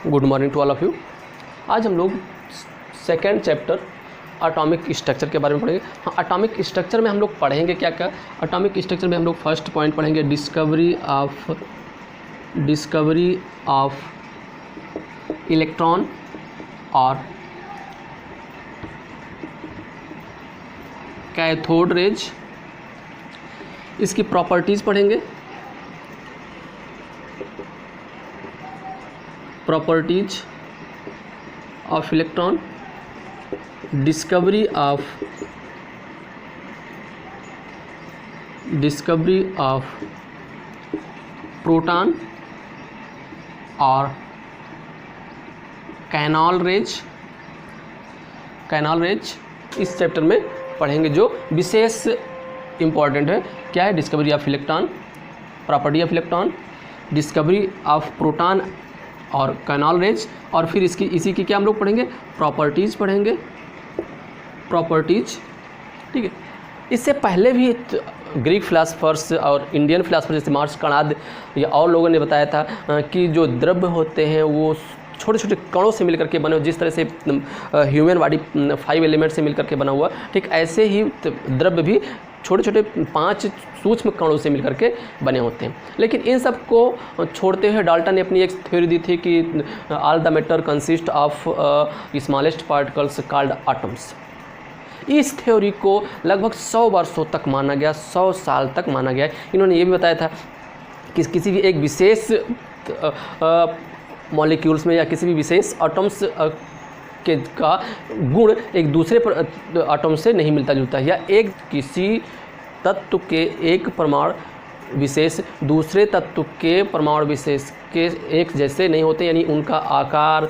Good morning to all of you. आज हम लोग सेकेंड चैप्टर एटॉमिक स्ट्रक्चर के बारे में पढ़ेंगे। हाँ, एटॉमिक स्ट्रक्चर में हम लोग पढ़ेंगे क्या क्या। एटॉमिक स्ट्रक्चर में हम लोग फर्स्ट पॉइंट पढ़ेंगे डिस्कवरी ऑफ इलेक्ट्रॉन और कैथोड रेज, इसकी प्रॉपर्टीज़ पढ़ेंगे। Properties of electron, discovery of proton और कैनॉल रेज इस चैप्टर में पढ़ेंगे, जो विशेष इम्पॉर्टेंट है। क्या है? Discovery of electron, property of electron, discovery of proton और कैनॉल रेज, और फिर इसी की क्या हम लोग पढ़ेंगे? प्रॉपर्टीज़ पढ़ेंगे, प्रॉपर्टीज। ठीक है। इससे पहले भी ग्रीक फिलासफर्स और इंडियन फिलासफर जैसे मार्क्स कणाद या और लोगों ने बताया था कि जो द्रव्य होते हैं वो छोटे छोटे कणों से मिलकर के बने, जिस तरह से ह्यूमन बॉडी 5 एलिमेंट से मिलकर के बना हुआ, ठीक ऐसे ही द्रव्य भी छोटे छोटे 5 सूक्ष्म कणों से मिलकर के बने होते हैं। लेकिन इन सब को छोड़ते हुए डाल्टन ने अपनी एक थ्योरी दी थी कि all the matter consist of smallest particles called atoms. इस थ्योरी को लगभग 100 वर्षों तक माना गया, 100 साल तक माना गया। इन्होंने ये भी बताया था कि किसी भी एक विशेष मॉलिक्यूल्स में या किसी भी विशेष एटम्स का गुण एक दूसरे एटम से नहीं मिलता जुलता, या एक किसी तत्व के एक परमाणु विशेष दूसरे तत्व के परमाणु विशेष के एक जैसे नहीं होते, यानी उनका आकार,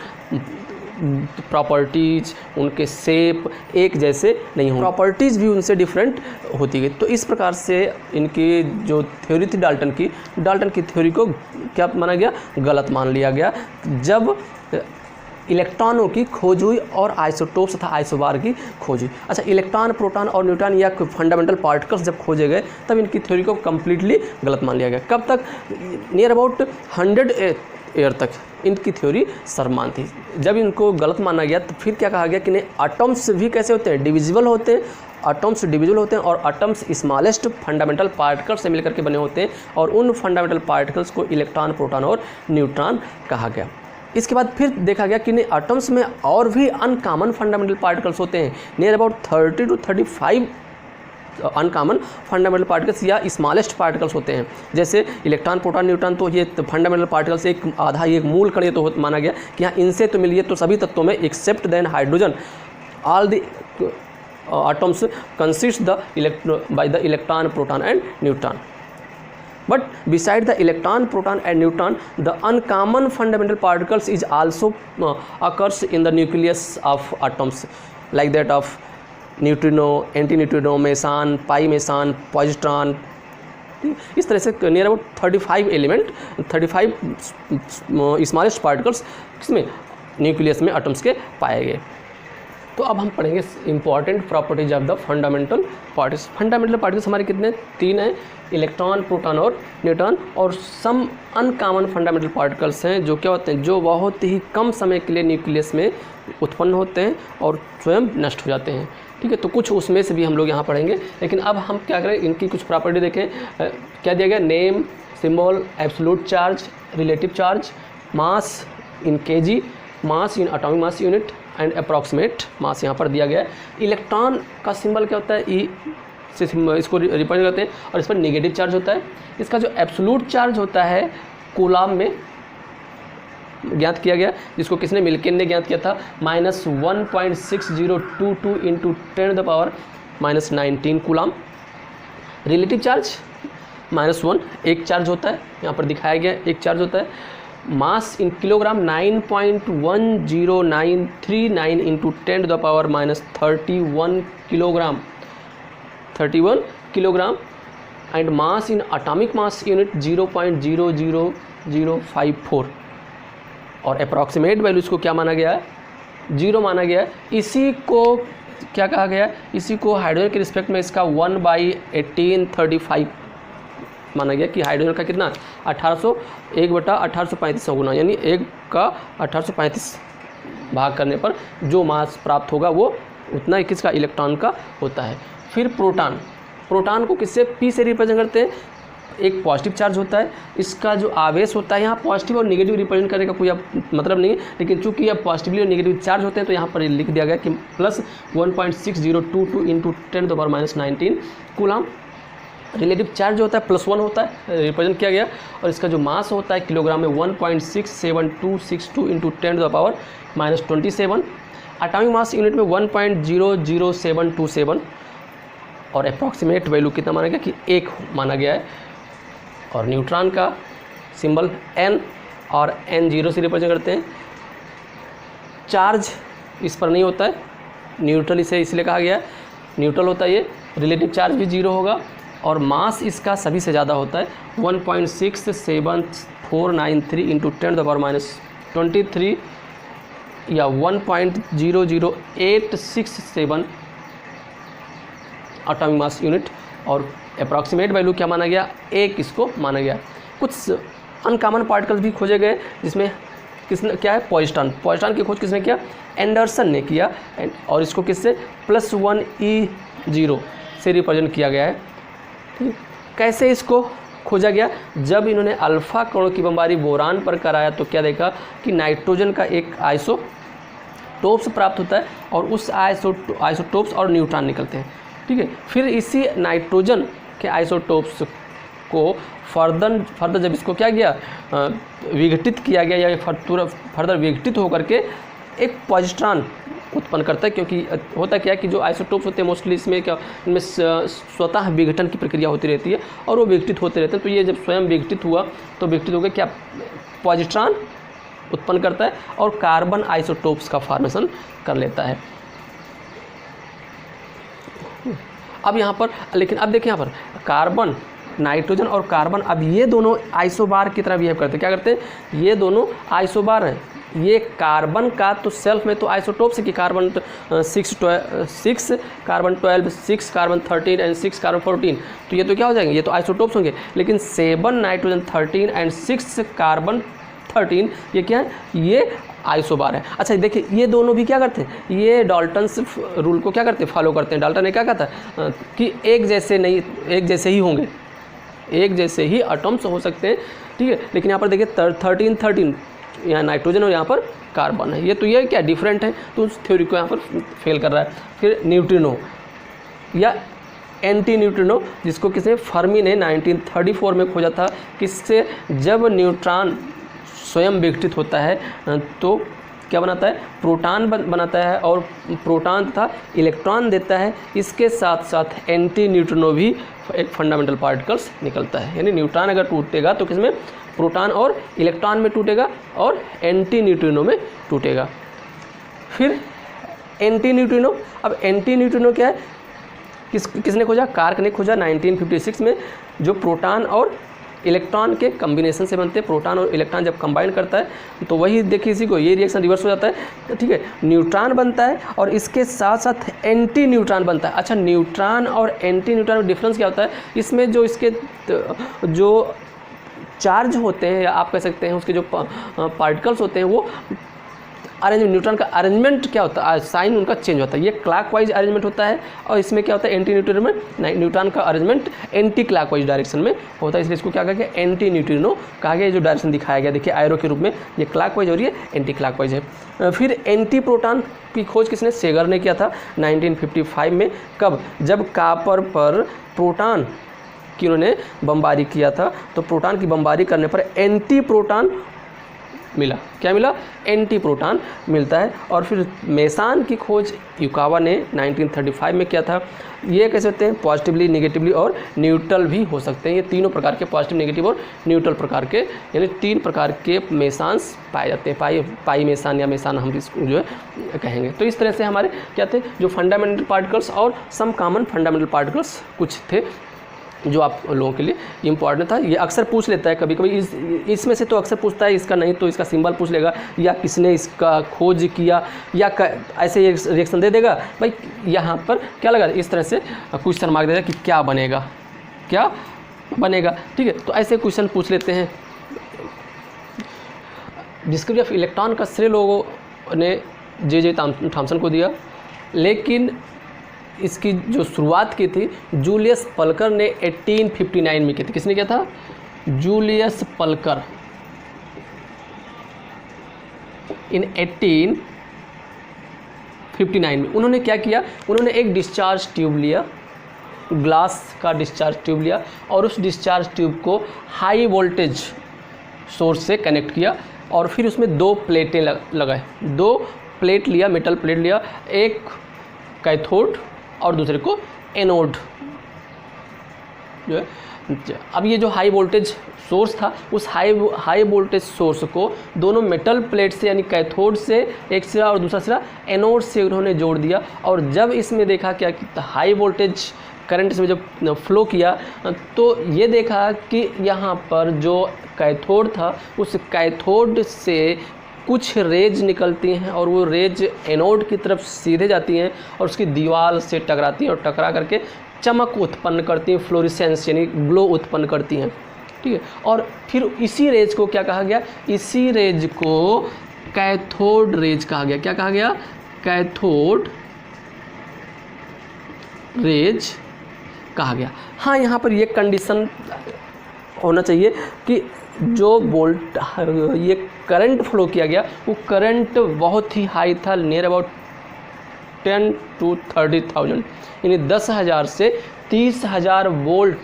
प्रॉपर्टीज, उनके शेप एक जैसे नहीं होंगे, प्रॉपर्टीज़ भी उनसे डिफरेंट होती गई। तो इस प्रकार से इनकी जो थ्योरी थी डाल्टन की थ्योरी को क्या माना गया? गलत मान लिया गया, जब इलेक्ट्रॉनों की खोज हुई और आइसोटोप्स तथा आइसोबार की खोज हुई। अच्छा, इलेक्ट्रॉन, प्रोटॉन और न्यूट्रॉन या फंडामेंटल पार्टिकल्स जब खोजे गए तब इनकी थ्योरी को कम्प्लीटली गलत मान लिया गया। कब तक? नियर अबाउट 100 ईयर तक इनकी थ्योरी सर्वमान्य थी। जब इनको गलत माना गया तो फिर क्या कहा गया कि नहीं, एटम्स भी कैसे होते हैं? डिविजिबल होते हैं। एटम्स डिविजिबल होते हैं और एटम्स स्मॉलेस्ट फंडामेंटल पार्टिकल्स से मिलकर के बने होते हैं, और उन फंडामेंटल पार्टिकल्स को इलेक्ट्रॉन, प्रोटॉन और न्यूट्रॉन कहा गया। इसके बाद फिर देखा गया कि नहीं, एटम्स में और भी अनकॉमन फंडामेंटल पार्टिकल्स होते हैं, near about 30 to 35 uncommon fundamental particles या स्मॉलेस्ट पार्टिकल्स होते हैं। जैसे इलेक्ट्रॉन, प्रोटॉन, न्यूट्रॉन, तो ये फंडामेंटल पार्टिकल्स एक आधा, एक मूल कण तो माना गया कि हाँ इनसे तो मिलिए तो सभी तत्वों में except then hydrogen all the atoms consist by the electron, proton and neutron. But beside the electron, proton and neutron, the uncommon fundamental particles is also occurs in the nucleus of atoms, like that of neutrino, antineutrino, meson, pi meson, positron। इस तरह से near about 35 smallest particles किसमें? Nucleus में atoms के पाए गए। तो अब हम पढ़ेंगे important properties of the fundamental particles. Fundamental particles हमारे कितने? 3 हैं, इलेक्ट्रॉन, प्रोटॉन और न्यूट्रॉन। और सम अनकॉमन फंडामेंटल पार्टिकल्स हैं जो क्या होते हैं? जो बहुत ही कम समय के लिए न्यूक्लियस में उत्पन्न होते हैं और स्वयं नष्ट हो जाते हैं। ठीक है, तो कुछ उसमें से भी हम लोग यहाँ पढ़ेंगे। लेकिन अब हम क्या करें, इनकी कुछ प्रॉपर्टी देखें। क्या दिया गया? Name, symbol, absolute charge, relative charge, mass in kg, mass in atomic mass unit and approximate mass यहाँ पर दिया गया है। इलेक्ट्रॉन का सिंबल क्या होता है? ई से इसको रिप्रेजेंट करते हैं, और इस पर नेगेटिव चार्ज होता है। इसका जो एब्सोल्यूट चार्ज होता है कूलाम में ज्ञात किया गया, जिसको किसने? मिल्किन ने ज्ञात किया था, -1.6022 × 10⁻⁻19 कूलाम। रिलेटिव चार्ज -1 एक चार्ज होता है, यहाँ पर दिखाया गया एक चार्ज होता है। Mass in kilogram 9.10939 × 10⁻31 kilogram, 31 kilogram. And mass in atomic mass unit 0.00054, और अप्रॉक्सीमेट वैल्यू इसको क्या माना गया है? 0 माना गया है। इसी को क्या कहा गया? इसी को हाइड्रोजन के रिस्पेक्ट में इसका 1/1835 माना गया कि हाइड्रोजन का कितना 1/1835 गुना, यानी 1 का 1835 भाग करने पर जो मास प्राप्त होगा वो उतना ही किसका, इलेक्ट्रॉन का होता है। फिर प्रोटॉन, प्रोटॉन को किससे, P से रिप्रेजेंट करते हैं। एक पॉजिटिव चार्ज होता है, इसका जो आवेश होता है, यहाँ पॉजिटिव और नेगेटिव रिप्रेजेंट करने का कोई अब मतलब नहीं है, लेकिन चूंकि अब पॉजिटिवली और नेगेटिव चार्ज होते हैं तो यहाँ पर लिख दिया गया कि plus 1.6022 into 10⁻⁹ coulomb. Relative charge जो होता है +1 होता है, रिप्रेजेंट किया गया, और इसका जो मास होता है किलोग्राम में 1.67262 इंटू 10⁻⁻27। एटॉमिक मास यूनिट में 1.00727 और अप्रॉक्सीमेट वैल्यू कितना माना गया कि 1 माना गया है। और न्यूट्रॉन का सिंबल N और N 0 से रिप्रेजेंट करते हैं। चार्ज इस पर नहीं होता है, न्यूट्रल इसे इसलिए कहा गया है, न्यूट्रल होता है ये। रिलेटिव चार्ज भी 0 होगा और मास इसका सभी से ज़्यादा होता है 1.67493 इंटू 10⁻⁻23 या 1.00867 एटॉमिक मास यूनिट। और अप्रॉक्सीमेट वैल्यू क्या माना गया, 1 इसको माना गया। कुछ अनकॉमन पार्टिकल्स भी खोजे गए जिसमें किसने क्या है, पॉइजन। पॉइजन की खोज किसने किया, एंडरसन ने किया, और इसको किससे +1 E0 से रिप्रेजेंट किया गया है। ठीक, कैसे इसको खोजा गया, जब इन्होंने अल्फा कणों की बमबारी बोरान पर कराया तो क्या देखा कि नाइट्रोजन का एक आइसोटोप्स प्राप्त होता है और उस आइसोटोप्स और न्यूट्रॉन निकलते हैं। ठीक है, फिर इसी नाइट्रोजन के आइसोटोप्स को फर्दर जब इसको क्या किया, विघटित किया गया या फर्दर विघटित होकर के एक पॉजिट्रॉन उत्पन्न करता है। क्योंकि होता क्या है कि जो आइसोटोप्स होते हैं मोस्टली इसमें क्या, इनमें स्वतः विघटन की प्रक्रिया होती रहती है और वो विघटित होते रहते हैं। तो ये जब स्वयं विघटित हुआ तो विघटित होकर क्या, पॉजिट्रॉन उत्पन्न करता है और कार्बन आइसोटोप्स का फॉर्मेशन कर लेता है। अब यहाँ पर, लेकिन अब देखिए यहाँ पर कार्बन, नाइट्रोजन और कार्बन, अब ये दोनों आइसोबार की तरह बिहेव करते हैं। क्या करते हैं, ये दोनों आइसोबार हैं। ये कार्बन का तो सेल्फ में तो आइसोटोप्स है कि carbon 6 carbon 12 6 carbon 13 and 6 carbon 14, तो ये तो क्या हो जाएंगे, ये तो आइसोटोप्स होंगे। लेकिन 7 नाइट्रोजन 13 एंड 6 कार्बन 13 ये क्या है, ये आइसोबार है। अच्छा देखिए, ये दोनों भी क्या करते हैं, ये डाल्टन्स रूल को क्या करते हैं, फॉलो करते हैं। डाल्टन ने क्या कहता है कि एक जैसे नहीं, एक जैसे ही होंगे, एक जैसे ही एटम्स हो सकते हैं। ठीक है, लेकिन यहाँ पर देखिए 13 यहाँ नाइट्रोजन और यहाँ पर कार्बन है, ये तो ये क्या डिफरेंट है, तो उस थ्योरी को यहाँ पर फेल कर रहा है। फिर न्यूट्रिनो या एंटी न्यूट्रिनो, जिसको किसने, फर्मी ने 1934 में खोजा था। किससे, जब न्यूट्रॉन स्वयं विघटित होता है तो क्या बनाता है, प्रोटॉन बनाता है और प्रोटॉन तथा इलेक्ट्रॉन देता है। इसके साथ साथ एंटी न्यूट्रिनो भी एक फंडामेंटल पार्टिकल्स निकलता है। यानी न्यूट्रॉन अगर टूटेगा तो किसमें, प्रोटॉन और इलेक्ट्रॉन में टूटेगा और एंटी न्यूट्रिनो में टूटेगा। फिर एंटी न्यूट्रिनो, अब एंटी न्यूट्रिनो क्या है, किसने खोजा, कार्क ने खोजा 1956 में। जो प्रोटॉन और इलेक्ट्रॉन के कम्बिनेशन से बनते हैं, प्रोटॉन और इलेक्ट्रॉन जब कंबाइन करता है तो वही देखिए इसी को, ये रिएक्शन रिवर्स हो जाता है। ठीक है, न्यूट्रॉन बनता है और इसके साथ साथ एंटी न्यूट्रॉन बनता है। अच्छा, न्यूट्रॉन और एंटी न्यूट्रॉन में डिफरेंस क्या होता है, इसमें जो इसके जो चार्ज होते हैं या आप कह सकते हैं उसके जो पार्टिकल्स होते हैं वो अरेंजमेंट, न्यूट्रॉन का अरेंजमेंट क्या होता है, साइन उनका चेंज होता है। ये क्लॉकवाइज अरेंजमेंट होता है और इसमें क्या होता है, एंटी न्यूट्रिनो में न्यूट्रॉन का अरेंजमेंट एंटी क्लॉकवाइज डायरेक्शन में होता है, इसलिए इसको क्या कहा गया, एंटी न्यूट्रिनो कहा गया। जो डायरेक्शन दिखाया गया देखिए एरो के रूप में, ये क्लॉकवाइज और ये एंटी क्लॉकवाइज है। फिर एंटी प्रोटॉन की खोज किसने, सेगर ने किया था 1955 में। कब, जब कॉपर पर प्रोटॉन की उन्होंने बमबारी किया था, तो प्रोटॉन की बमबारी करने पर एंटी प्रोटॉन मिला। क्या मिला, एंटी प्रोटॉन मिलता है। और फिर मेसान की खोज युकावा ने 1935 में किया था। ये कैसे होते हैं, पॉजिटिवली, नेगेटिवली और न्यूट्रल भी हो सकते हैं। ये तीनों प्रकार के, पॉजिटिव, नेगेटिव और न्यूट्रल प्रकार के, यानी 3 प्रकार के मेसान्स पाए जाते हैं। पाई मेसान या मेसान हम इसको जो है कहेंगे। तो इस तरह से हमारे क्या थे, जो फंडामेंटल पार्टिकल्स और सम कॉमन फंडामेंटल पार्टिकल्स कुछ थे जो आप लोगों के लिए इम्पॉर्टेंट था। ये अक्सर पूछ लेता है कभी कभी, इसमें से तो अक्सर पूछता है, इसका नहीं तो इसका सिंबल पूछ लेगा, या किसने इसका खोज किया, या ऐसे रिएक्शन दे देगा। भाई यहाँ पर क्या लगा, इस तरह से क्वेश्चन मार्क देगा कि क्या बनेगा, क्या बनेगा। ठीक है, तो ऐसे क्वेश्चन पूछ लेते हैं। डिस्कवरी ऑफ इलेक्ट्रॉन का श्रेय लोगों ने जे थॉमसन को दिया, लेकिन इसकी जो शुरुआत की थी जूलियस पल्कर ने 1859 में की थी। किसने किया था? जूलियस पल्कर इन 1859 में। उन्होंने क्या किया? उन्होंने एक डिस्चार्ज ट्यूब लिया, ग्लास का डिस्चार्ज ट्यूब लिया, और उस डिस्चार्ज ट्यूब को हाई वोल्टेज सोर्स से कनेक्ट किया, और फिर उसमें 2 प्लेटें लगाए। 2 प्लेट लिया, मेटल प्लेट लिया, एक कैथोड और दूसरे को एनोड जो है। अब ये जो हाई वोल्टेज सोर्स था, उस हाई वोल्टेज सोर्स को दोनों मेटल प्लेट से, यानी कैथोड से एक सिरा और दूसरा सिरा एनोड से उन्होंने जोड़ दिया। और जब इसमें देखा क्या कि हाई वोल्टेज करंट इसमें जब फ्लो किया, तो ये देखा कि यहाँ पर जो कैथोड था, उस कैथोड से कुछ रेज निकलती हैं, और वो रेज एनोड की तरफ सीधे जाती हैं और उसकी दीवार से टकराती हैं, और टकरा करके चमक उत्पन्न करती हैं, फ्लोरेसेंस यानी ग्लो उत्पन्न करती हैं। ठीक है, और फिर इसी रेज को क्या कहा गया? इसी रेज को कैथोड रेज कहा गया। क्या कहा गया? कैथोड रेज कहा गया। हाँ, यहाँ पर ये कंडीशन होना चाहिए कि जो वोल्ट ये करंट फ्लो किया गया, वो करंट बहुत ही हाई था, नियर अबाउट 10 to 30,000, यानी 10,000 से 30,000 वोल्ट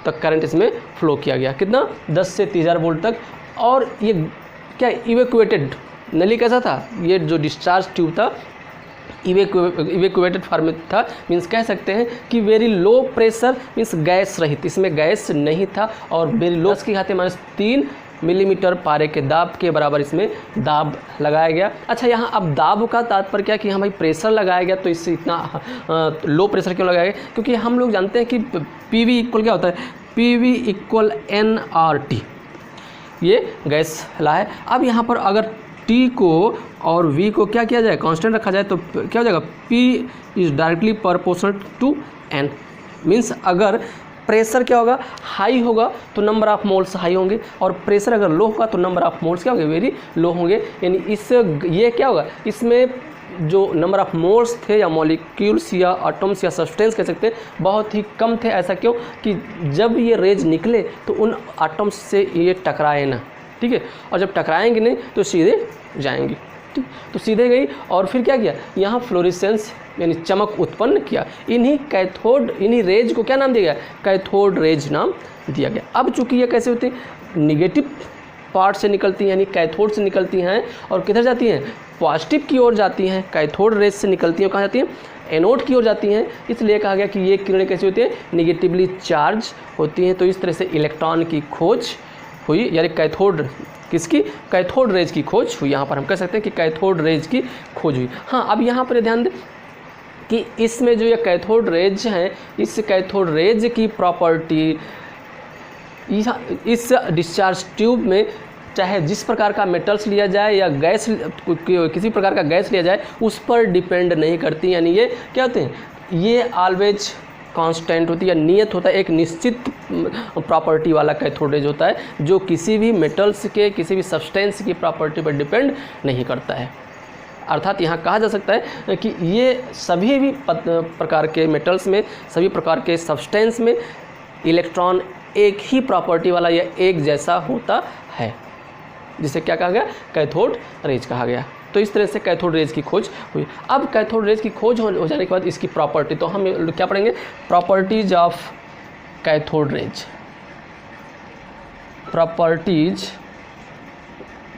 तक करंट इसमें फ्लो किया गया। कितना? 10 से 30,000 वोल्ट तक। और ये क्या इवैक्यूएटेड नली कैसा था? ये जो डिस्चार्ज ट्यूब था इवैक्यूएटेड फॉर्म में था, मीन्स कह सकते हैं कि very low pressure, means gas रहित, इसमें गैस नहीं था, और वेरी लो की घाते -3 मिलीमीटर पारे के दाब के बराबर इसमें दाब लगाया गया। अच्छा, यहाँ अब दाब का तात्पर्य क्या कि हाँ भाई प्रेशर लगाया गया, तो इससे इतना लो प्रेशर क्यों लगाया गया? क्योंकि हम लोग जानते हैं कि PV इक्वल क्या होता है? PV इक्वल nRT, ये गैस ला है। अब यहाँ पर अगर T को और V को क्या किया जाए? कांस्टेंट रखा जाए, तो क्या हो जाएगा? P is directly proportional to N। Means अगर प्रेशर क्या होगा? हाई होगा तो नंबर ऑफ मोल्स हाई होंगे, और प्रेशर अगर लो होगा तो नंबर ऑफ मोल्स क्या होंगे? वेरी लो होंगे। यानी ये क्या होगा? इसमें जो नंबर ऑफ मोल्स थे, या मॉलिक्यूल्स या एटम्स या सब्सटेंस कह सकते हैं, बहुत ही कम थे। ऐसा क्यों? कि जब ये रेज निकले तो उन एटम्स से ये टकराए ना। ठीक है, और जब टकराएंगे नहीं तो सीधे जाएंगे। ठीक, तो सीधे गई, और फिर क्या किया? यहाँ फ्लोरेसेंस यानी चमक उत्पन्न किया। इन्हीं रेज को क्या नाम दिया गया? कैथोड रेज नाम दिया गया। अब चूंकि ये कैसे होती है? निगेटिव पार्ट से निकलती हैं, यानी कैथोड से निकलती हैं, और किधर जाती हैं? पॉजिटिव की ओर जाती हैं। कैथोड रेज से निकलती हैं, कहाँ जाती हैं? एनोड की ओर जाती हैं। इसलिए कहा गया कि ये किरणें कैसी होती हैं? निगेटिवली चार्ज होती हैं। तो इस तरह से इलेक्ट्रॉन की खोज हुई, यानी कैथोड किसकी? कैथोड रेज की खोज हुई। यहाँ पर हम कह सकते हैं कि कैथोड रेज की खोज हुई। हाँ, अब यहाँ पर ध्यान दें कि इसमें जो ये कैथोड रेज हैं, इस कैथोड रेज की प्रॉपर्टी इस डिस्चार्ज ट्यूब में चाहे जिस प्रकार का मेटल्स लिया जाए या गैस, किसी प्रकार का गैस लिया जाए, उस पर डिपेंड नहीं करती। यानी ये क्या होते हैं? ये ऑलवेज कांस्टेंट होती है, नियत होता है, एक निश्चित प्रॉपर्टी वाला कैथोड रेज होता है, जो किसी भी मेटल्स के, किसी भी सब्सटेंस की प्रॉपर्टी पर डिपेंड नहीं करता है। अर्थात यहाँ कहा जा सकता है कि ये सभी भी प्रकार के मेटल्स में, सभी प्रकार के सब्सटेंस में इलेक्ट्रॉन एक ही प्रॉपर्टी वाला या एक जैसा होता है, जिसे क्या कहा गया? कैथोड रेज कहा गया। तो इस तरह से कैथोड रेज की खोज हुई। अब कैथोड रेज की खोज हो जाने के बाद इसकी प्रॉपर्टी, तो हम क्या पढ़ेंगे? Properties of cathode rays. Properties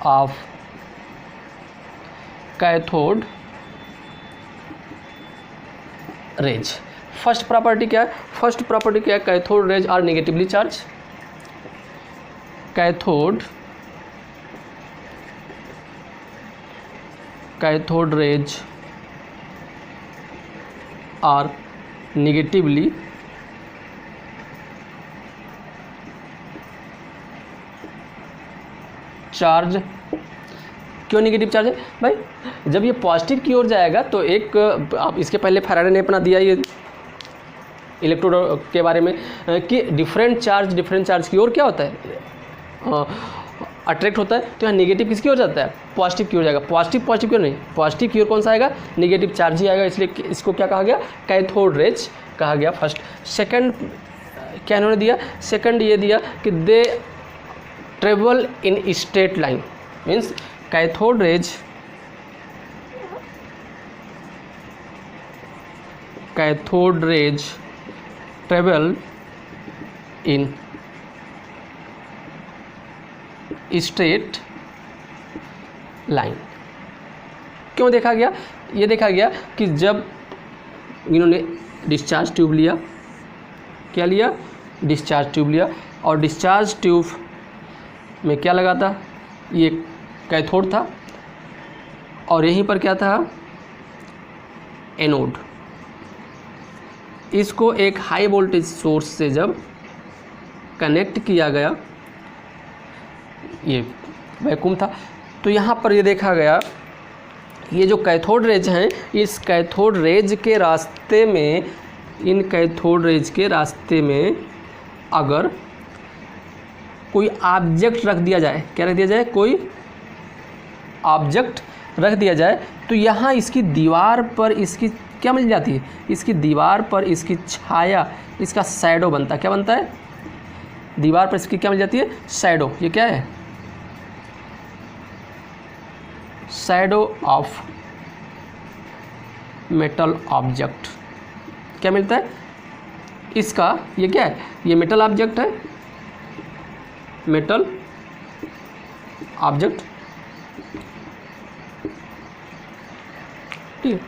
of cathode rays. First property क्या है? फर्स्ट प्रॉपर्टी क्या है? Cathode rays are negatively charge. Cathode rays are negatively charge. क्यों नेगेटिव चार्ज है भाई? जब ये पॉजिटिव की ओर जाएगा तो एक, आप इसके पहले फैराडे ने अपना दिया ये इलेक्ट्रोड के बारे में कि डिफरेंट चार्ज की ओर क्या होता है, अट्रैक्ट होता है। तो यहाँ नेगेटिव किसकी ओर जाता है, पॉजिटिव की ओर जाएगा। पॉजिटिव क्यों नहीं, पॉजिटिव की ओर कौन सा आएगा, नेगेटिव चार्ज ही आएगा, इसलिए इसको क्या कहा गया, कैथोड रेज कहा गया फर्स्ट। सेकंड क्या इन्होंने दिया, सेकंड ये दिया कि they travel in straight line, means cathode rays travel in straight line. क्यों देखा गया, ये देखा गया कि जब इन्होंने डिस्चार्ज ट्यूब लिया, क्या लिया, डिस्चार्ज ट्यूब लिया, और डिस्चार्ज ट्यूब में क्या लगा था, ये कैथोड था, और यहीं पर क्या था, एनोड। इसको एक हाई वोल्टेज सोर्स से जब कनेक्ट किया गया, ये वैक्यूम था, तो यहाँ पर ये देखा गया ये जो कैथोड रेज हैं, इस कैथोड रेज के रास्ते में, इन कैथोड रेज के रास्ते में अगर कोई ऑब्जेक्ट रख दिया जाए, क्या रख दिया जाए, कोई ऑब्जेक्ट रख दिया जाए, तो यहाँ इसकी दीवार पर इसकी क्या मिल जाती है, इसकी दीवार पर इसकी छाया, इसका शैडो बनता है। क्या बनता है, दीवार पर इसकी क्या मिल जाती है, शैडो। ये क्या है, शैडो ऑफ मेटल ऑब्जेक्ट। क्या मिलता है इसका, ये क्या है, ये मेटल ऑब्जेक्ट है, मेटल ऑब्जेक्ट, ठीक है।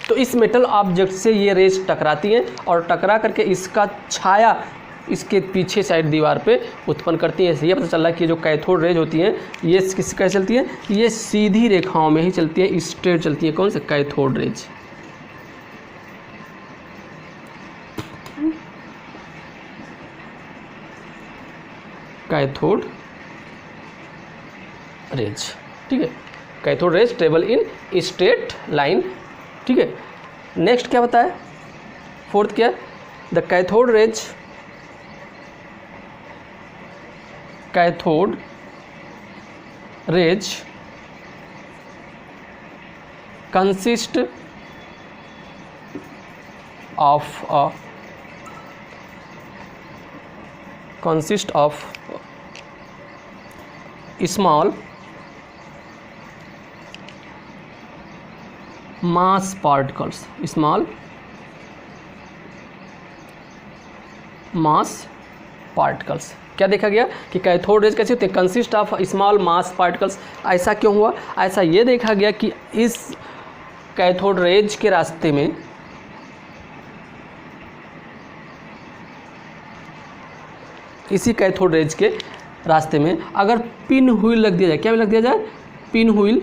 तो इस मेटल ऑब्जेक्ट से ये रेज टकराती हैं और टकरा करके इसका छाया इसके पीछे साइड दीवार पे उत्पन्न करती हैं। ये पता चल रहा है कि जो कैथोड रेज होती हैं ये किस कैसे चलती हैं, ये सीधी रेखाओं में ही चलती है, स्ट्रेट चलती है। कौन से, कैथोड रेज। कैथोड रेज, ठीक है। Cathode raise travel in straight line, ठीक है। नेक्स्ट क्या बताया, फोर्थ क्या है, the cathode rays consist of small mass particles, small mass particles। क्या देखा गया कि कैथोड रेज कैसे होते हैं, consist of small mass particles. ऐसा क्यों हुआ, ऐसा ये देखा गया कि इस कैथोड रेज के रास्ते में इसी कैथोड रेज के रास्ते में अगर पिन व्हील लग दिया जाए, क्या लग दिया जाए, पिन व्हील,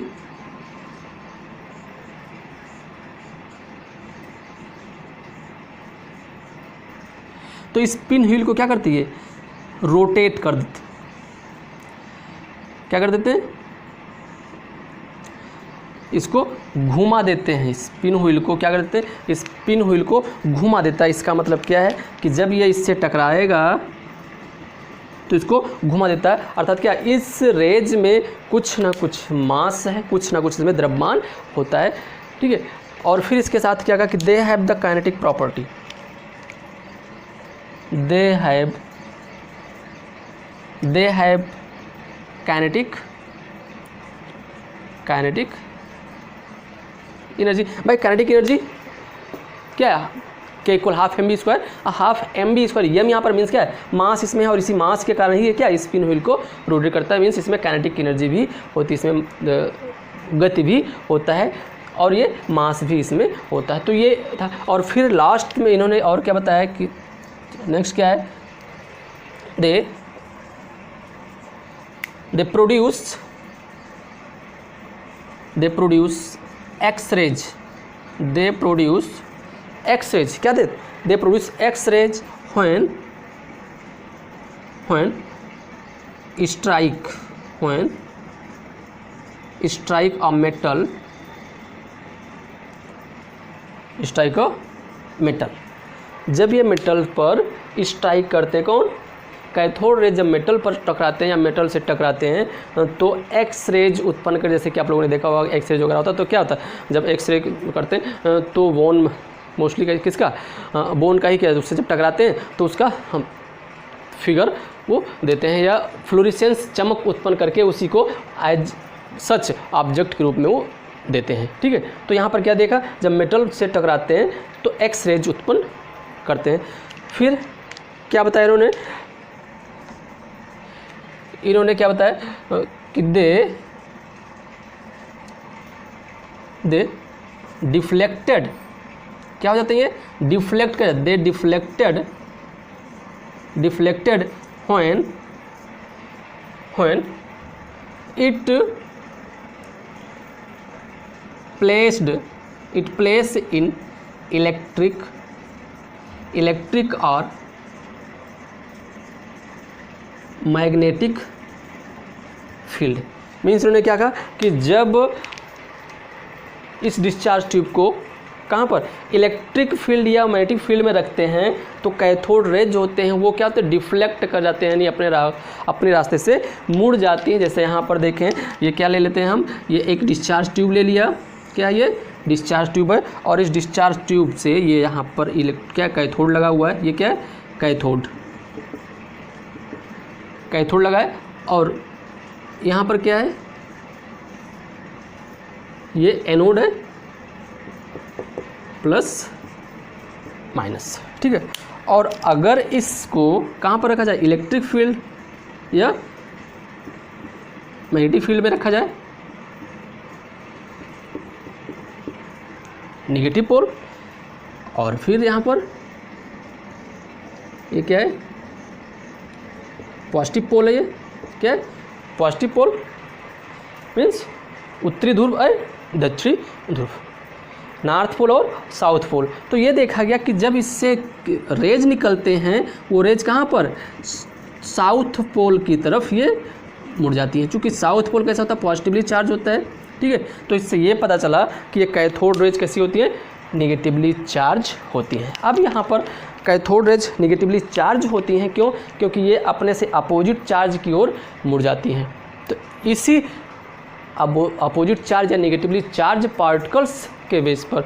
तो इस पिन व्हील को क्या करती है, रोटेट कर देते, क्या कर देते हैं, इसको घुमा देते हैं। इस पिन व्हील को क्या कर देते हैं, इस पिन व्हील को घुमा देता है। इसका मतलब क्या है कि जब ये इससे टकराएगा तो इसको घुमा देता है, अर्थात क्या, इस रेज में कुछ ना कुछ मास है, कुछ ना कुछ इसमें द्रव्यमान होता है, ठीक है। और फिर इसके साथ क्या कहा कि they have the kinetic property, they have kinetic energy. भाई काइनेटिक एनर्जी क्या है, K equal half mv square, half mv square. यम यहाँ पर मीन्स क्या है, मास इसमें है, और इसी मास के कारण ही ये क्या, स्पिन व्हील को रोटेट करता है। मीन्स इसमें काइनेटिक एनर्जी भी होती है, इसमें गति भी होता है, और ये मास भी इसमें होता है। तो ये था। और फिर लास्ट में इन्होंने और क्या बताया कि नेक्स्ट क्या है, they produce x rays, they produce x rays. क्या they produce x rays when strike a metal, जब ये मेटल पर स्ट्राइक करते हैं, कौन, कैथोड रेज जब मेटल पर टकराते हैं या मेटल से टकराते हैं तो एक्स रेज उत्पन्न कर, जैसे कि आप लोगों ने देखा होगा एक्स रेज वगैरह होता है, तो क्या होता है जब एक्स रे करते हैं तो बोन मोस्टली किसका, बोन का ही क्या, उससे जब टकराते हैं तो उसका हम फिगर वो देते हैं या फ्लोरेसेंस चमक उत्पन्न करके उसी को एज सच ऑब्जेक्ट के रूप में वो देते हैं। ठीक है, तो यहाँ पर क्या देखा, जब मेटल से टकराते हैं तो एक्स रेज उत्पन्न करते हैं। फिर क्या बताया इन्होंने क्या बताया कि दे डिफ्लेक्टेड, क्या हो जाते हैं ये, डिफ्लेक्ट कर, they deflected when it placed in electric or magnetic field. Means उन्होंने क्या कहा कि जब इस डिस्चार्ज ट्यूब को कहाँ पर इलेक्ट्रिक फील्ड या मैग्नेटिक फील्ड में रखते हैं तो कैथोड रेज जो होते हैं वो क्या होते हैं, डिफ्लेक्ट कर जाते हैं, यानी अपने रास्ते से मुड़ जाती हैं। जैसे यहाँ पर देखें, ये क्या ले लेते हैं हम, ये एक डिस्चार्ज ट्यूब ले लिया, क्या ये डिस्चार्ज ट्यूब है, और इस डिस्चार्ज ट्यूब से ये यहाँ पर क्या कैथोड लगा हुआ है, ये क्या है, कैथोड लगा है, और यहाँ पर क्या है, ये एनोड है, प्लस माइनस। ठीक है, और अगर इसको कहाँ पर रखा जाए, इलेक्ट्रिक फील्ड या मैग्नेटिक फील्ड में रखा जाए, नेगेटिव पोल, और फिर यहाँ पर ये क्या है, पॉजिटिव पोल है, ये क्या है, पॉजिटिव पोल मीन्स उत्तरी ध्रुव है, दक्षिणी ध्रुव, नॉर्थ पोल और साउथ पोल। तो ये देखा गया कि जब इससे रेज निकलते हैं वो रेज कहाँ पर, साउथ पोल की तरफ ये मुड़ जाती है, क्योंकि साउथ पोल कैसा होता है, पॉजिटिवली चार्ज होता है। ठीक है, तो इससे ये पता चला कि ये कैथोड रेज कैसी होती है, निगेटिवली चार्ज होती हैं। अब यहाँ पर कैथोड रेज निगेटिवली चार्ज होती हैं, क्यों, क्योंकि ये अपने से अपोजिट चार्ज की ओर मुड़ जाती हैं। तो इसी अपोजिट चार्ज या निगेटिवली चार्ज पार्टिकल्स के बेस पर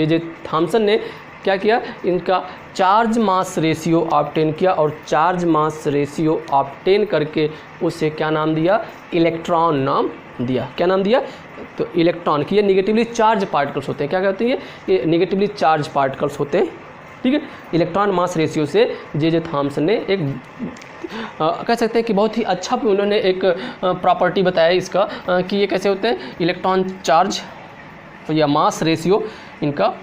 जे थॉमसन ने क्या किया, इनका चार्ज मास रेशियो ऑब्टेन किया, और चार्ज मास रेशियो ऑब्टेन करके उसे क्या नाम दिया, इलेक्ट्रॉन नाम दिया। क्या नाम दिया, तो इलेक्ट्रॉन की, ये निगेटिवली चार्ज पार्टिकल्स होते हैं। क्या कहते हैं ये निगेटिवली चार्ज पार्टिकल्स होते हैं। ठीक है, इलेक्ट्रॉन मास रेशियो से जे थॉमसन ने एक कह सकते हैं कि बहुत ही अच्छा उन्होंने एक प्रॉपर्टी बताया इसका कि ये कैसे होते हैं, इलेक्ट्रॉन चार्ज या मास रेशियो इनका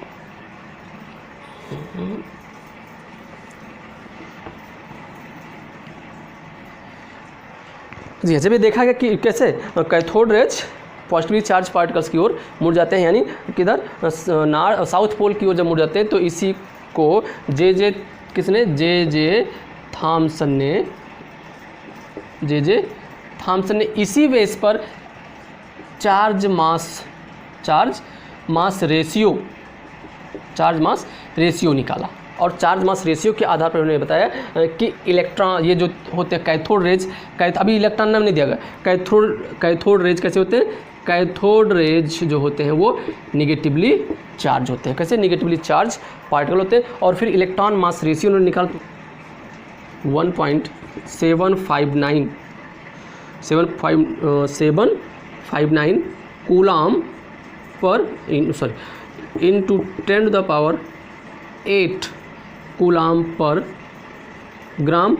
जी। जब ये देखा गया कि कैसे cathode rays positively charge particles की ओर मुड़ जाते हैं, यानी किधर, साउथ पोल की ओर जब मुड़ जाते हैं, तो इसी को जे थॉमसन ने इसी बेस पर चार्ज मास रेशियो निकाला, और चार्ज मास रेशियो के आधार पर उन्होंने बताया कि इलेक्ट्रॉन ये जो होते हैं कैथोड रेज, अभी इलेक्ट्रॉन नाम नहीं दिया गया, कैथोड रेज कैसे होते हैं, कैथोड रेज जो होते हैं वो निगेटिवली चार्ज होते हैं। कैसे, निगेटिवली चार्ज पार्टिकल होते हैं। और फिर इलेक्ट्रॉन मास रेशियो उन्होंने निकाल 1.759 coulomb per into 10⁸ coulomb per ग्राम,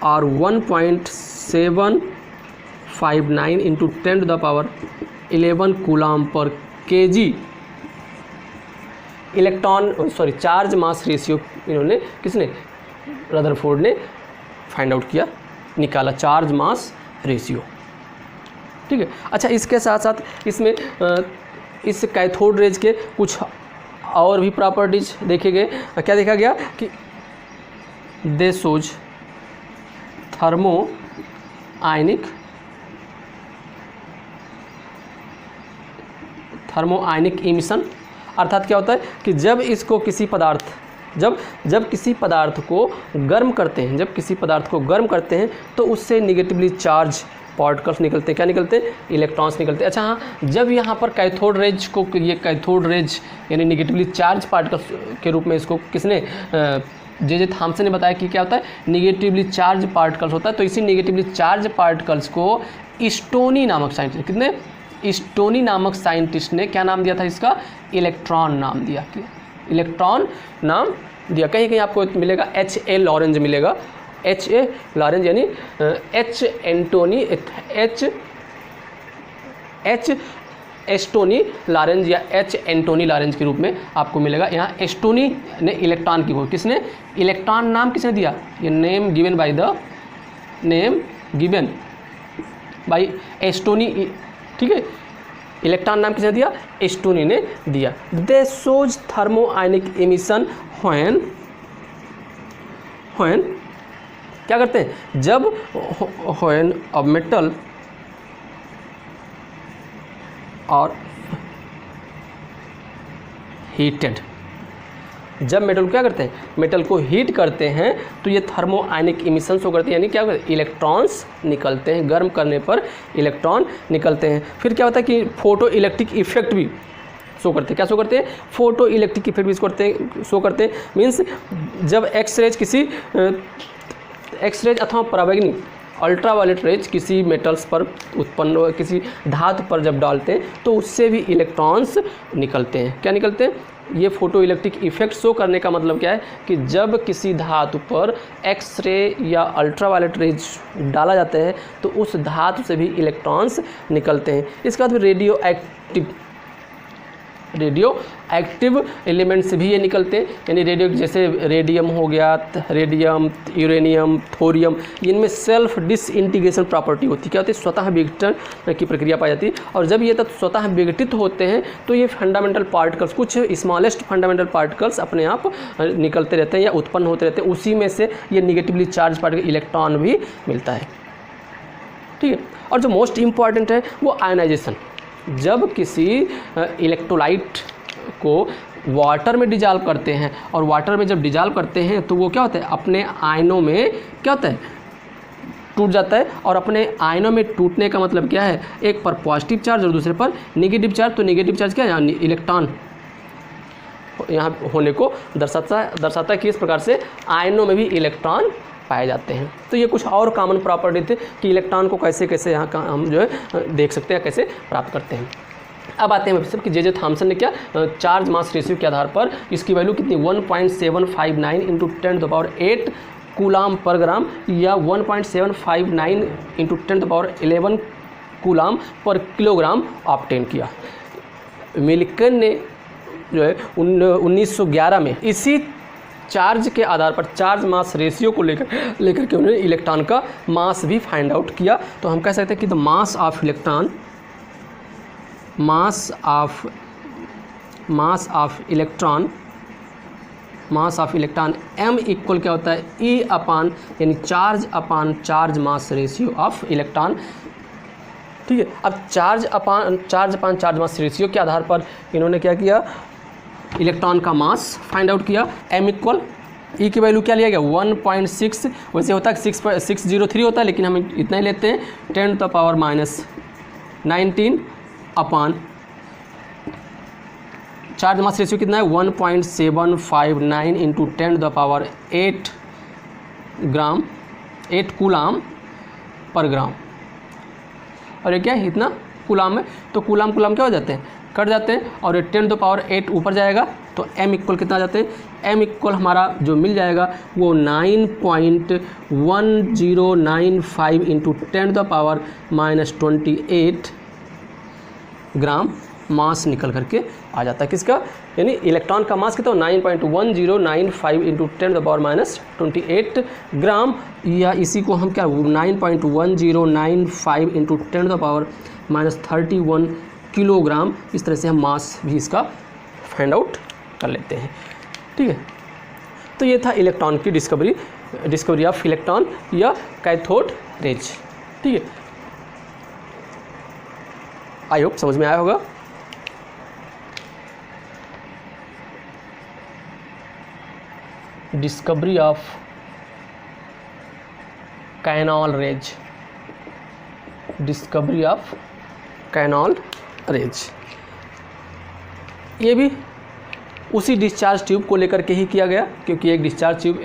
और 1.759 into 10⁻11 coulomb per KG charge mass ratio इन्होंने रदरफोर्ड ने फाइंड आउट किया, निकाला चार्ज मास रेशियो। ठीक है, अच्छा, इसके साथ साथ इसमें इस कैथोड रेज के कुछ और भी प्रॉपर्टीज देखे गए। क्या देखा गया कि दे शोज थर्मो आयनिक इमिशन, अर्थात क्या होता है कि जब इसको किसी पदार्थ जब जब किसी पदार्थ को गर्म करते हैं, जब किसी पदार्थ को गर्म करते हैं तो उससे निगेटिवली चार्ज पार्टिकल्स निकलते हैं। क्या निकलते हैं? इलेक्ट्रॉन्स निकलते हैं। अच्छा हाँ, जब यहाँ पर कैथोड रेज को, ये कैथोड रेज यानी निगेटिवली चार्ज पार्टिकल्स के रूप में इसको किसने, जे थॉमसन ने बताया कि क्या होता है, निगेटिवली चार्ज पार्टिकल्स होता है। तो इसी निगेटिवली चार्ज पार्टिकल्स को स्टोनी नामक साइंटिस्ट, कितने, स्टोनी नामक साइंटिस्ट ने क्या नाम दिया था इसका, इलेक्ट्रॉन नाम दिया, इलेक्ट्रॉन नाम दिया। कहीं कहीं आपको मिलेगा H.A. लॉरेंज मिलेगा, H.A. लॉरेंज यानी H. एस्टोनी लॉरेंज या H. एंटोनी लॉरेंज के रूप में आपको मिलेगा। यहाँ एस्टोनी ने इलेक्ट्रॉन की, किसने, इलेक्ट्रॉन नाम किसने दिया, ये नेम गिवन बाय एस्टोनी, ठीक है, इलेक्ट्रॉन नाम किसने दिया, एस्टोनी ने दिया। दे shows thermo ionic emission when क्या करते हैं, जब व्हेन अ मेटल और हीटेड, जब मेटल को क्या करते हैं, मेटल को हीट करते हैं तो ये थर्मो आयनिक इमिशन शो करते हैं, यानी क्या करते हैं, इलेक्ट्रॉन्स निकलते हैं, गर्म करने पर इलेक्ट्रॉन निकलते हैं। फिर क्या होता है कि फोटो इलेक्ट्रिक इफेक्ट भी शो करते हैं। क्या शो करते हैं, फोटो इलेक्ट्रिक इफेक्ट भी शो करते हैं। मीन्स जब एक्सरेज अथवा पराबैंगनी अल्ट्रावायलेट रेज किसी मेटल्स पर उत्पन्न, किसी धातु पर जब डालते हैं तो उससे भी इलेक्ट्रॉन्स निकलते हैं। क्या निकलते हैं, ये फोटो इलेक्ट्रिक इफेक्ट शो करने का मतलब क्या है कि जब किसी धातु पर एक्सरे या अल्ट्रावायलेट रेज डाला जाता है तो उस धातु से भी इलेक्ट्रॉन्स निकलते हैं। इसके बाद रेडियो एक्टिव एलिमेंट से भी ये निकलते हैं, यानी रेडियो, जैसे रेडियम हो गया, रेडियम, यूरेनियम, थोरियम, इनमें सेल्फ डिसइंटीग्रेशन प्रॉपर्टी होती है। क्या होती है, स्वतः विघटन की प्रक्रिया पाई जाती है। और जब ये तत्व स्वतः विघटित होते हैं तो ये फंडामेंटल पार्टिकल्स, कुछ स्मॉलेस्ट फंडामेंटल पार्टिकल्स अपने आप निकलते रहते हैं या उत्पन्न होते रहते हैं। उसी में से ये निगेटिवली चार्ज पार्टिकल इलेक्ट्रॉन भी मिलता है, ठीक है। और जो मोस्ट इम्पॉर्टेंट है वो आयनाइजेशन। जब किसी इलेक्ट्रोलाइट को वाटर में डिजॉल्व करते हैं और वाटर में जब डिजॉल्व करते हैं तो वो क्या होता है, अपने आयनों में क्या होता है, टूट जाता है। और अपने आयनों में टूटने का मतलब क्या है, एक पर पॉजिटिव चार्ज और दूसरे पर नेगेटिव चार्ज। तो नेगेटिव चार्ज क्या है, इलेक्ट्रॉन यहाँ होने को दर्शाता है कि इस प्रकार से आयनों में भी इलेक्ट्रॉन पाए जाते हैं। तो ये कुछ और कॉमन प्रॉपर्टी थे कि इलेक्ट्रॉन को कैसे कैसे यहाँ का हम जो है देख सकते हैं, कैसे प्राप्त करते हैं। अब आते हैं कि जे थॉमसन ने क्या, चार्ज मास रेशियो के आधार पर इसकी वैल्यू कितनी, 1.759 इंटू 10⁸ कूलाम पर ग्राम या 1.759 इंटू 10⁻11 कूलाम पर किलोग्राम ऑब्टेन किया। मिल्कन ने जो है 1911 में इसी चार्ज के आधार पर, चार्ज मास रेशियो को लेकर के उन्होंने इलेक्ट्रॉन का मास भी फाइंड आउट किया। तो हम कह सकते हैं कि the mass of electron m equal क्या होता है, E अपान यानी charge upon charge mass ratio of electron, ठीक है। अब चार्ज अपान चार्ज मास रेशियो के आधार पर इन्होंने क्या किया, इलेक्ट्रॉन का मास फाइंड आउट किया। m इक्वल E की वैल्यू क्या लिया गया, 1.6, वैसे होता है 6.603 होता है, लेकिन हम इतना ही लेते हैं, 10⁻19 अपान चार्ज मास रेशियो कितना है, 1.759 इंटू 10⁸8 ग्राम, 8 कूलाम पर ग्राम। और ये क्या है, इतना कूलाम है, तो कूलाम क्या हो जाते हैं, कट जाते हैं, और 10⁸8 ऊपर जाएगा तो m इक्वल कितना आ जाते हैं, m इक्वल हमारा जो मिल जाएगा वो 9.1095 इंटू 10⁻28 ग्राम मास निकल करके आ जाता है। किसका, यानी इलेक्ट्रॉन का मास कितना, 9.1095 इंटू 10⁻28 ग्राम, या इसी को हम क्या 9.1095 इंटू 10⁻31 किलोग्राम, इस तरह से हम मास भी इसका फाइंड आउट कर लेते हैं, ठीक है। तो ये था इलेक्ट्रॉन की डिस्कवरी ऑफ इलेक्ट्रॉन या कैथोड रेज, ठीक है। आई होप समझ में आया होगा। Discovery of canal rays, discovery of canal rays. ये भी उसी डिस्चार्ज ट्यूब को लेकर के ही किया गया, क्योंकि एक डिस्चार्ज ट्यूब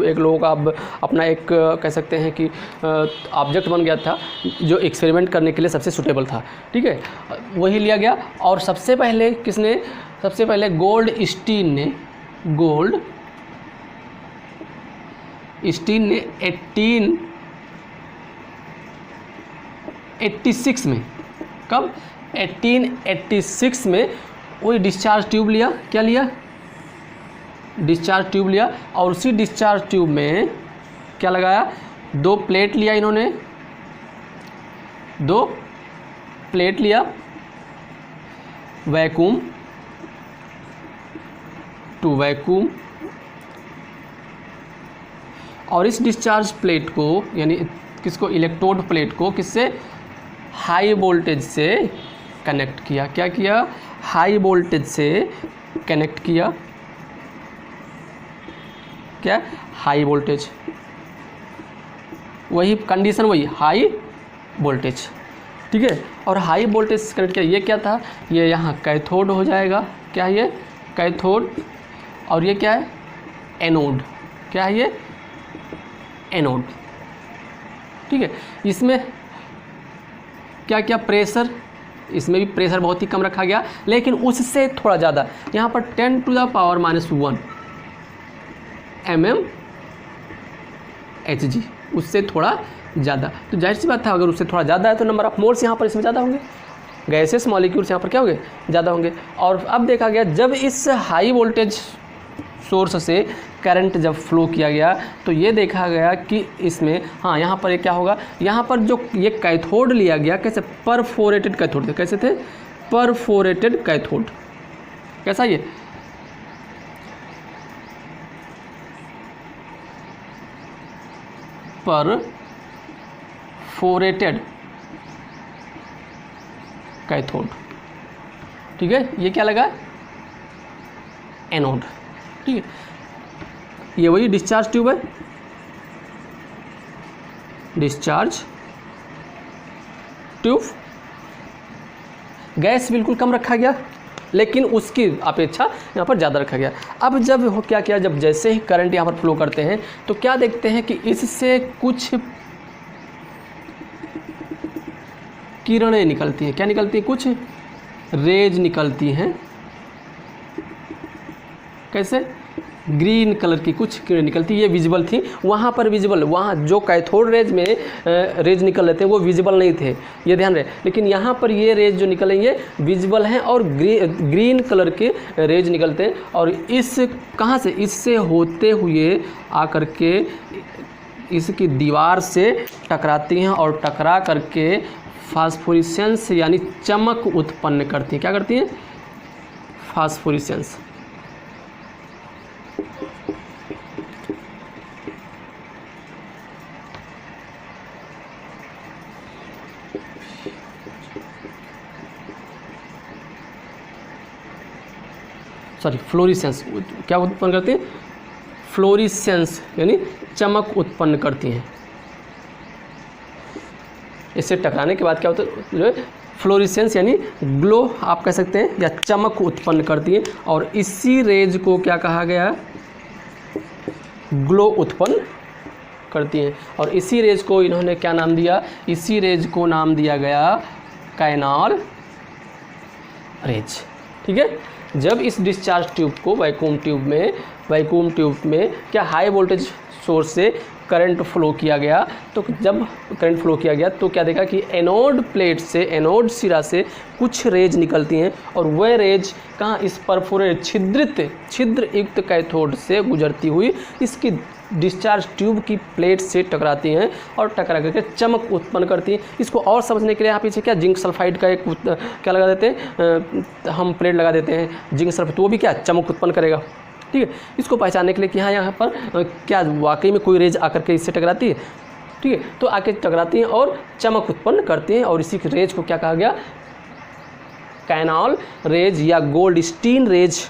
एक लोगों का अब अपना एक कह सकते हैं कि ऑब्जेक्ट बन गया था जो एक्सपेरिमेंट करने के लिए सबसे सूटेबल था। ठीक है, वही लिया गया। और सबसे पहले किसने, सबसे पहले गोल्डस्टीन ने 1886 में, कब 1886 में वही डिस्चार्ज ट्यूब लिया। क्या लिया, डिस्चार्ज ट्यूब लिया। और उसी डिस्चार्ज ट्यूब में क्या लगाया, 2 प्लेट लिया इन्होंने, 2 प्लेट लिया, वैक्यूम टू वैक्यूम। और इस डिस्चार्ज प्लेट को यानी किसको, इलेक्ट्रोड प्लेट को किससे, हाई वोल्टेज से कनेक्ट किया। क्या किया, हाई वोल्टेज से कनेक्ट किया। क्या, हाई वोल्टेज, वही कंडीशन, वही हाई वोल्टेज। ठीक है, और हाई वोल्टेज से कनेक्ट किया। ये क्या था, ये यहाँ कैथोड हो जाएगा। क्या है ये, कैथोड। और ये क्या है, एनोड। क्या है ये, एनोड। ठीक है, इसमें क्या क्या, प्रेशर, इसमें भी प्रेशर बहुत ही कम रखा गया, लेकिन उससे थोड़ा ज़्यादा, यहाँ पर 10⁻⁻⁻1 mmHg, उससे थोड़ा ज़्यादा। तो जाहिर सी बात है, अगर उससे थोड़ा ज़्यादा है तो नंबर ऑफ मोल्स यहाँ पर इसमें ज़्यादा होंगे, गैसेस मॉलिक्यूल्स यहाँ पर क्या होंगे, ज़्यादा होंगे। और अब देखा गया जब इस हाई वोल्टेज सोर्स से करंट जब फ्लो किया गया तो ये देखा गया कि इसमें, हाँ यहाँ पर ये क्या होगा, यहाँ पर जो ये कैथोड लिया गया, कैसे, परफोरेटेड कैथोड थे। कैसे थे, परफोरेटेड कैथोड। कैसा ये, परफोरेटेड कैथोड। ठीक है, ये क्या लगा, एनोड। ठीक है, ये वही डिस्चार्ज ट्यूब है, डिस्चार्ज ट्यूब। गैस बिल्कुल कम रखा गया, लेकिन उसकी अपेक्षा यहाँ पर ज़्यादा रखा गया। अब जब हो क्या किया, जब जैसे ही करंट यहाँ पर फ्लो करते हैं तो क्या देखते हैं कि इससे कुछ किरणें निकलती हैं। क्या निकलती हैं, कुछ रेज निकलती हैं। कैसे, ग्रीन कलर की कुछ किरणें निकलती, ये विजिबल थी। वहाँ पर विजिबल, वहाँ जो कैथोड रेज में रेज निकल रहे थे वो विजिबल नहीं थे, ये ध्यान रहे। लेकिन यहाँ पर ये रेज जो निकल रही है विजिबल हैं और ग्रीन कलर के रेज निकलते हैं। और इस कहाँ से, इससे होते हुए आकर के इसकी दीवार से टकराती हैं और टकरा करके फास्फोरेसेंस यानी चमक उत्पन्न करती हैं। क्या करती हैं, फास्फोरेसेंस। Sorry, florescence. क्या उत्पन्न करती हैं, फ्लोरिसेंस यानी चमक उत्पन्न करती हैं। इससे टकराने के बाद क्या होता है, जो है फ्लोरिसेंस यानी ग्लो आप कह सकते हैं, या चमक उत्पन्न करती हैं। और इसी रेज को क्या कहा गया, ग्लो उत्पन्न करती हैं। और इसी रेज को इन्होंने क्या नाम दिया, इसी रेज को नाम दिया गया कैनॉल रेज। ठीक है, जब इस डिस्चार्ज ट्यूब को वैक्यूम ट्यूब में क्या हाई वोल्टेज सोर्स से करंट फ्लो किया गया, तो जब करंट फ्लो किया गया तो क्या देखा कि एनोड प्लेट से, एनोड सिरा से कुछ रेज निकलती हैं। और वह रेज कहाँ, इस परफोरेट छिद्र युक्त कैथोड से गुजरती हुई इसकी डिस्चार्ज ट्यूब की प्लेट से टकराती हैं और टकरा करके चमक उत्पन्न करती हैं। इसको और समझने के लिए यहाँ पीछे क्या, जिंक सल्फाइड का एक क्या लगा देते हैं, हम प्लेट लगा देते हैं जिंक सल्फाइड, तो वो भी क्या, चमक उत्पन्न करेगा। ठीक है, इसको पहचानने के लिए कि हाँ यहाँ पर क्या वाकई में कोई रेज आकर के इससे टकराती है। ठीक है, तो आके टकराती हैं और चमक उत्पन्न करती हैं। और इसी रेज को क्या कहा गया, कैनॉल रेज या गोल्डस्टीन रेज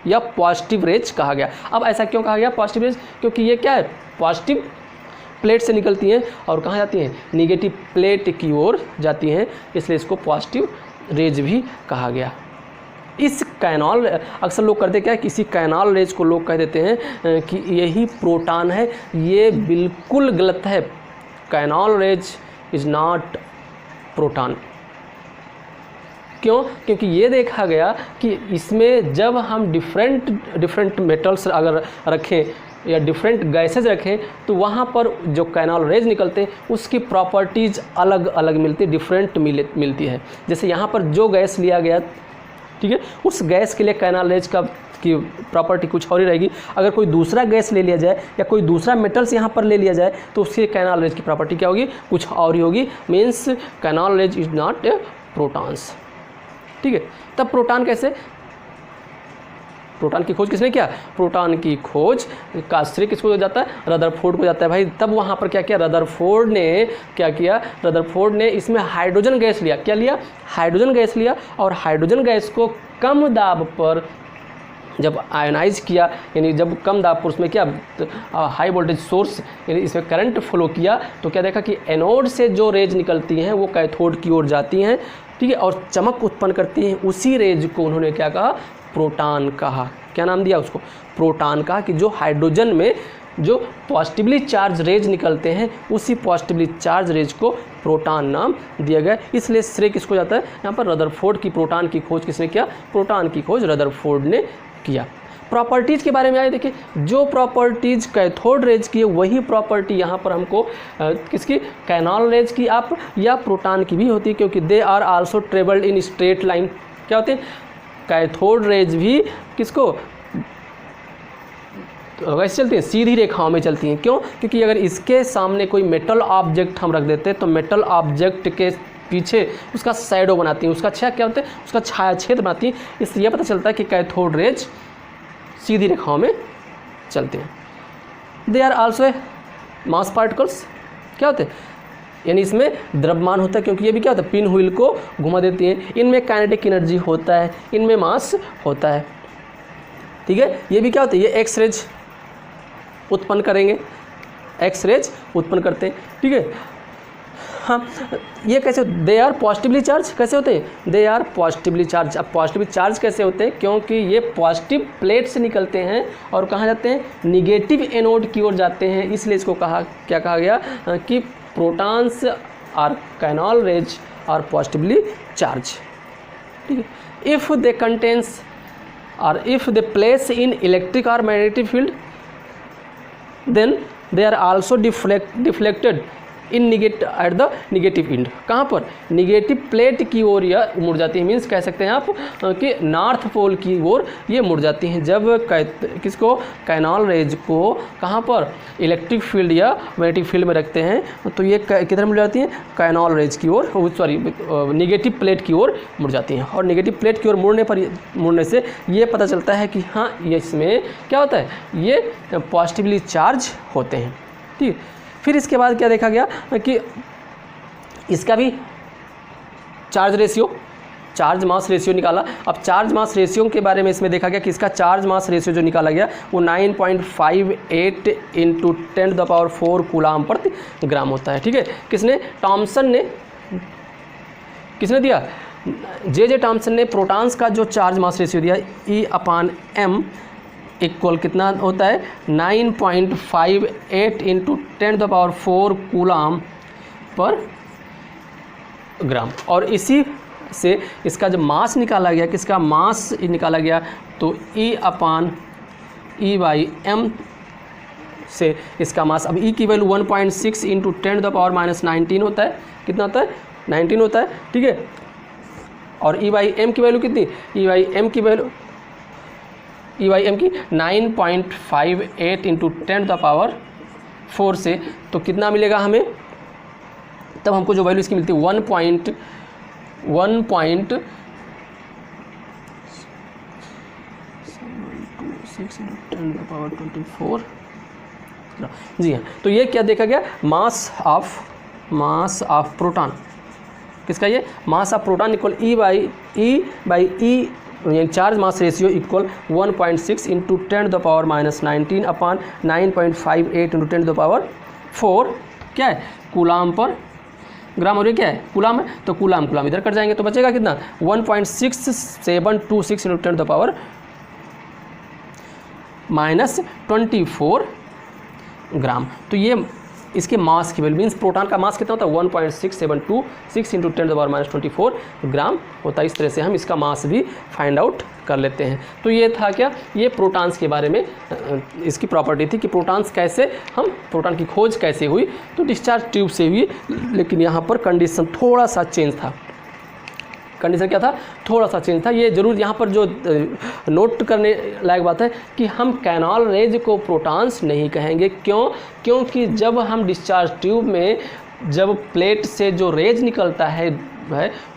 या पॉजिटिव रेज कहा गया। अब ऐसा क्यों कहा गया पॉजिटिव रेज? क्योंकि ये क्या है, पॉजिटिव प्लेट से निकलती हैं और कहाँ जाती हैं, निगेटिव प्लेट की ओर जाती हैं, इसलिए इसको पॉजिटिव रेज भी कहा गया। इस कैनॉल, अक्सर लोग करते क्या है, किसी कैनॉल रेज को लोग कह देते हैं कि यही प्रोटॉन है। ये बिल्कुल गलत है। Canal rays is not proton. क्यों? क्योंकि ये देखा गया कि इसमें जब हम डिफरेंट मेटल्स अगर रखें या डिफरेंट गैसेज रखें तो वहाँ पर जो कैनॉल रेज निकलते हैं उसकी प्रॉपर्टीज़ अलग अलग मिलती, डिफरेंट मिलती है। जैसे यहाँ पर जो गैस लिया गया, ठीक है, उस गैस के लिए कैनॉल रेज की प्रॉपर्टी कुछ और ही रहेगी। अगर कोई दूसरा गैस ले लिया जाए या कोई दूसरा मेटल्स यहाँ पर ले लिया जाए तो उसके कैनॉल रेज की प्रॉपर्टी क्या होगी, कुछ और ही होगी। Means canal rays is not a protons. ठीक है, तब प्रोटॉन कैसे, प्रोटॉन की खोज किसने किया? प्रोटॉन की खोज का श्रेय किसको हो जाता है? रदरफोर्ड को जाता है भाई। तब वहाँ पर क्या किया रदरफोर्ड ने, क्या किया रदरफोर्ड ने, इसमें हाइड्रोजन गैस लिया। क्या लिया? हाइड्रोजन गैस लिया, और हाइड्रोजन गैस को कम दाब पर जब आयोनाइज किया, यानी जब कम दाब पर उसमें क्या हाई वोल्टेज सोर्स यानी इसमें करंट फ्लो किया, तो क्या देखा कि एनोड से जो रेज निकलती हैं वो कैथोड की ओर जाती हैं, ठीक है, और चमक उत्पन्न करती हैं। उसी रेज को उन्होंने क्या कहा? प्रोटॉन कहा। क्या नाम दिया उसको? प्रोटॉन कहा, कि जो हाइड्रोजन में जो पॉजिटिवली चार्ज रेज निकलते हैं उसी पॉजिटिवली चार्ज रेज को प्रोटॉन नाम दिया गया। इसलिए श्रेय किसको जाता है यहाँ पर? रदरफोर्ड की। प्रोटॉन की खोज किसने किया? प्रोटॉन की खोज रदरफोर्ड ने किया। प्रॉपर्टीज़ के बारे में आए, देखिए जो प्रॉपर्टीज़ कैथोड रेज की है वही प्रॉपर्टी यहाँ पर हमको किसकी? कैनॉल रेज की आप या प्रोटॉन की भी होती है, क्योंकि they are also travelled in straight line. क्या होते हैं? कैथोड रेज भी किसको वैसे चलती हैं, सीधी रेखाओं में चलती हैं। क्यों? क्योंकि अगर इसके सामने कोई मेटल ऑब्जेक्ट हम रख देते हैं तो मेटल ऑब्जेक्ट के पीछे उसका शैडो बनाती हैं, उसका क्या होता है? उसका छाया छेद बनाती हैं। इससे यह पता चलता है कि कैथोड रेज सीधी रेखाओं में चलते हैं। They are also mass particles. क्या होते हैं? यानी इसमें द्रव्यमान होता है, क्योंकि ये भी क्या होता है? पिन व्हील को घुमा देती हैं। इनमें काइनेटिक एनर्जी होता है, इनमें मास होता है। ठीक है, ये भी क्या होता है? ये एक्स रेज उत्पन्न करेंगे, एक्स रेज उत्पन्न करते हैं। ठीक है, हाँ, ये कैसे? They are positively charge. कैसे होते हैं? They are positively charge. अब पॉजिटिवली चार्ज कैसे होते हैं? क्योंकि ये पॉजिटिव प्लेट से निकलते हैं और कहाँ जाते हैं? निगेटिव एनोड की ओर जाते हैं। इसलिए इसको क्या कहा गया कि protons are canal rays are positively charged. ठीक है, इफ़ दे कंटेन्स और if they place in electric और magnetic field then they are also deflected in at the negative end. कहाँ पर? निगेटिव प्लेट की ओर यह मुड़ जाती है। मीन्स कह सकते हैं आप कि नॉर्थ पोल की ओर ये मुड़ जाती हैं। जब किसको? कैनॉल रेज को कहाँ पर? इलेक्ट्रिक फील्ड या मैग्नेटिक फील्ड में रखते हैं तो ये किधर मुड़ जाती हैं? कैनॉल रेज की ओर, सॉरी निगेटिव प्लेट की ओर मुड़ जाती हैं। और निगेटिव प्लेट की ओर मुड़ने से ये पता चलता है कि हाँ, ये इसमें क्या होता है? ये पॉजिटिवली चार्ज होते हैं। ठीक है, फिर इसके बाद क्या देखा गया कि इसका भी charge ratio, charge mass ratio निकाला। अब चार्ज मास रेशियो के बारे में इसमें देखा गया कि इसका चार्ज मास रेशियो जो निकाला गया वो 9.58 × 10⁴ कूलाम प्रति ग्राम होता है। ठीक है, किसने? टॉमसन ने। किसने दिया? जे टॉमसन ने प्रोटॉन्स का जो चार्ज मास रेशियो दिया E/m इक्वल कितना होता है? 9.58 × 10⁴ कूलाम पर ग्राम। और इसी से इसका जब मास निकाला गया, किसका मास निकाला गया, तो E/m से इसका मास, अब E की वैल्यू 1.6 × 10⁻⁻19 होता है। कितना होता है? 19 होता है। ठीक है, और E/m की वैल्यू कितनी? E/m की वैल्यू 9.58 × 10⁴ से तो कितना मिलेगा हमें? तब हमको जो वैल्यू इसकी मिलती है 1.6 × 10⁻24। जी हाँ, तो ये क्या देखा गया? Mass of proton. किसका? ये mass of proton equal E/E यानी charge mass ratio equal 1.6 into 10⁻⁻19 अपान 9.58 इंटू 10⁴ क्या है कूलाम पर ग्राम, और ये क्या है कूलाम है, तो कूलाम इधर कट जाएंगे तो बचेगा कितना 1.6726 इंटू 10⁻⁻24 ग्राम। तो ये इसके मास की वैल्यू मीन्स प्रोटॉन का मास कितना होता है 1.6726 इंटू 10⁻⁻24 ग्राम होता है। इस तरह से हम इसका मास भी फाइंड आउट कर लेते हैं। तो ये था क्या, ये प्रोटॉन्स के बारे में इसकी प्रॉपर्टी थी कि प्रोटॉन्स कैसे, हम प्रोटॉन की खोज कैसे हुई, तो डिस्चार्ज ट्यूब से हुई, लेकिन यहाँ पर कंडीशन थोड़ा सा चेंज था। कंडीशन क्या था, थोड़ा सा चेंज था। ये जरूर यहाँ पर जो नोट करने लायक बात है कि हम कैनाल रेज को प्रोटॉन्स नहीं कहेंगे। क्यों, क्योंकि जब हम डिस्चार्ज ट्यूब में जब प्लेट से जो रेज निकलता है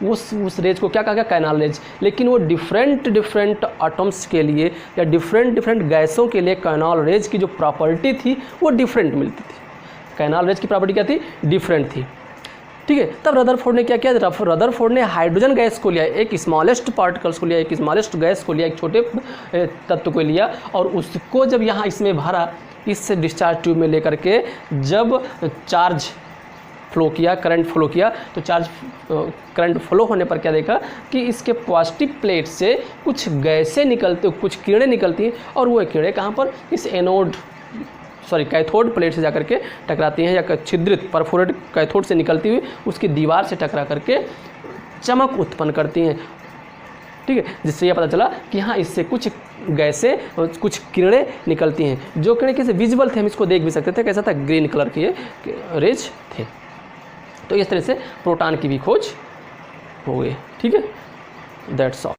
उस रेज को क्या कहा गया कैनाल रेज, लेकिन वो डिफरेंट एटम्स के लिए या डिफरेंट गैसों के लिए कैनाल रेज की जो प्रॉपर्टी थी वो डिफरेंट मिलती थी। कैनाल रेज की प्रॉपर्टी क्या थी, डिफरेंट थी। ठीक है, तब रदरफोर्ड ने क्या किया, रदरफोर्ड ने हाइड्रोजन गैस को लिया, एक स्मॉलेस्ट पार्टिकल्स को लिया, एक स्मॉलेस्ट गैस को लिया, एक छोटे तत्व को लिया, और उसको जब यहाँ इसमें भरा, इस डिस्चार्ज ट्यूब में लेकर के जब चार्ज फ्लो किया, करंट फ्लो किया, तो करंट फ्लो होने पर क्या देखा कि इसके पॉजिटिव प्लेट से कुछ गैसें निकलती, कुछ किरणें निकलती हैं, और वो किरणें कहाँ पर, इस कैथोड प्लेट से जाकर के टकराती हैं, या छिद्रित परफोरेट कैथोड से निकलती हुई उसकी दीवार से टकरा करके चमक उत्पन्न करती हैं। ठीक है, जिससे यह पता चला कि हाँ इससे कुछ गैसें, कुछ किरणें निकलती हैं, जो किरणें कैसे विजिबल थे, हम इसको देख भी सकते थे, कैसा था ग्रीन कलर के रेज थे। तो इस तरह से प्रोटॉन की भी खोज हो गई। ठीक है, दैट्स ऑल।